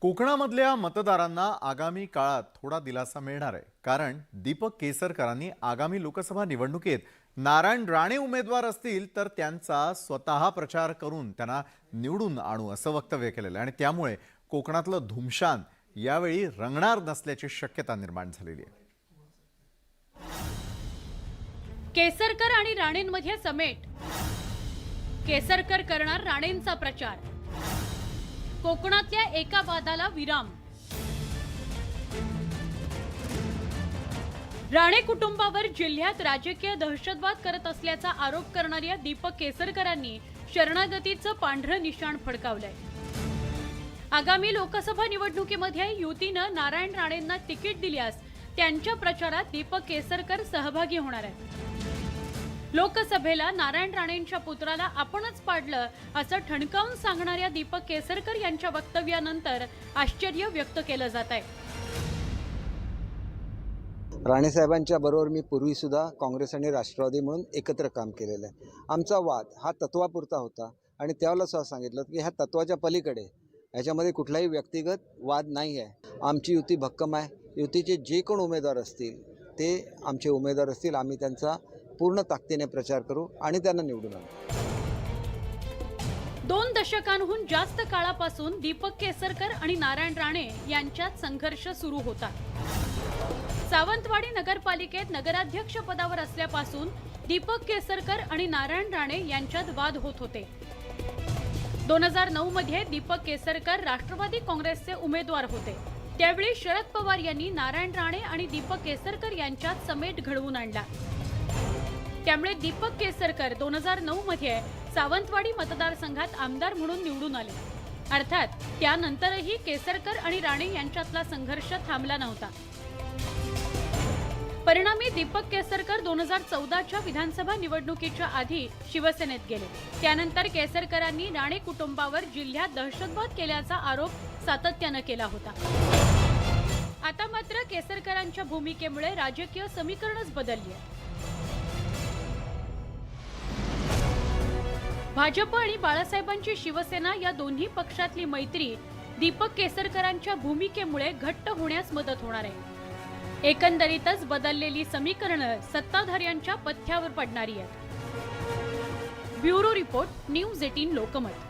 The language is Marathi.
कोकणामधल्या मतदारांना आगामी काळात थोडा दिलासा मिळणार आहे, कारण दीपक केसरकरांनी आगामी लोकसभा निवडणुकीत नारायण राणे उमेदवार असतील तर त्यांचा स्वतः प्रचार करून त्यांना निवडून आणू असं वक्तव्य केलेलं आहे आणि त्यामुळे कोकणातलं धुमशान यावेळी रंगणार नसल्याची शक्यता निर्माण झालेली आहे. केसरकर आणि राणेंमध्ये समेट. केसरकर करणार राणेंचा प्रचार. कोकणातल्या एका वादाला विराम. राणे कुटुंबावर जिल्ह्यात राजकीय दहशतवाद करत असल्याचा आरोप करणाऱ्या दीपक केसरकरांनी शरणागतीचं पांढरं निशाण फडकावलंय. आगामी लोकसभा निवडणुकीमध्ये युतीनं नारायण राणेंना तिकीट दिल्यास त्यांच्या प्रचारात दीपक केसरकर सहभागी होणार आहेत. लोकसभेला नारायण राणेंच्या पुत्राला आपणच पाडलं असं ठणकावून सांगणाऱ्या दीपक केसरकर यांच्या वक्तव्यानंतर आश्चर्य व्यक्त केलं जात आहे. राणे साहेबांच्या बरोबर मी पूर्वी सुद्धा काँग्रेस आणि राष्ट्रवादी म्हणून एकत्र काम केलेलं आहे. आमचा वाद हा तत्वापुरता होता आणि त्यावेळेला सुद्धा सांगितलं की ह्या तत्वाच्या पलीकडे याच्यामध्ये कुठलाही व्यक्तिगत वाद नाही आहे. आमची युती भक्कम आहे. युतीचे जे कोण उमेदवार असतील ते आमचे उमेदवार असतील. आम्ही त्यांचा पूर्ण ताकदीने प्रचार करू आणि त्यांना निवडून आणू. 2 दशकांहून जास्त काळापासून दीपक केसरकर आणि नारायण राणे यांच्यात संघर्ष सुरू होता. सावंतवाडी नगरपालिकेत नगराध्यक्ष पदावर असल्यापासून दीपक केसरकर आणि नारायण राणे यांच्यात वाद होत होते. 2009 मध्ये दीपक केसरकर राष्ट्रवादी काँग्रेसचे उमेदवार होते. त्यावेळी शरद पवार यांनी नारायण राणे आणि दीपक केसरकर यांच्यात समेट घडवून आणला. त्यामुळे दीपक केसरकर 2009 मध्ये सावंतवाडी मतदारसंघात आमदार म्हणून निवडून आले. अर्थात त्यानंतरही केसरकर आणि राणे यांच्यातला संघर्ष थांबला नव्हता. परिणामी दीपक केसरकर 2014च्या विधानसभा निवडणुकीच्या आधी शिवसेनेत गेले. त्यानंतर केसरकरांनी राणे कुटुंबावर जिल्ह्यात दहशतवाद केल्याचा आरोप सातत्यानं केला होता. आता मात्र केसरकरांच्या भूमिकेमुळे राजकीय समीकरणच बदलली आहे. भाजप आणि बाळासाहेबांची शिवसेना या दोन्ही पक्षातली मैत्री दीपक केसरकरांच्या भूमिकेमुळे घट्ट होण्यास मदत होणार आहे. एकंदरीतच बदललेली समीकरणं सत्ताधाऱ्यांच्या पथ्यावर पडणारी आहेत. Bureau report, news 18 Lokmat.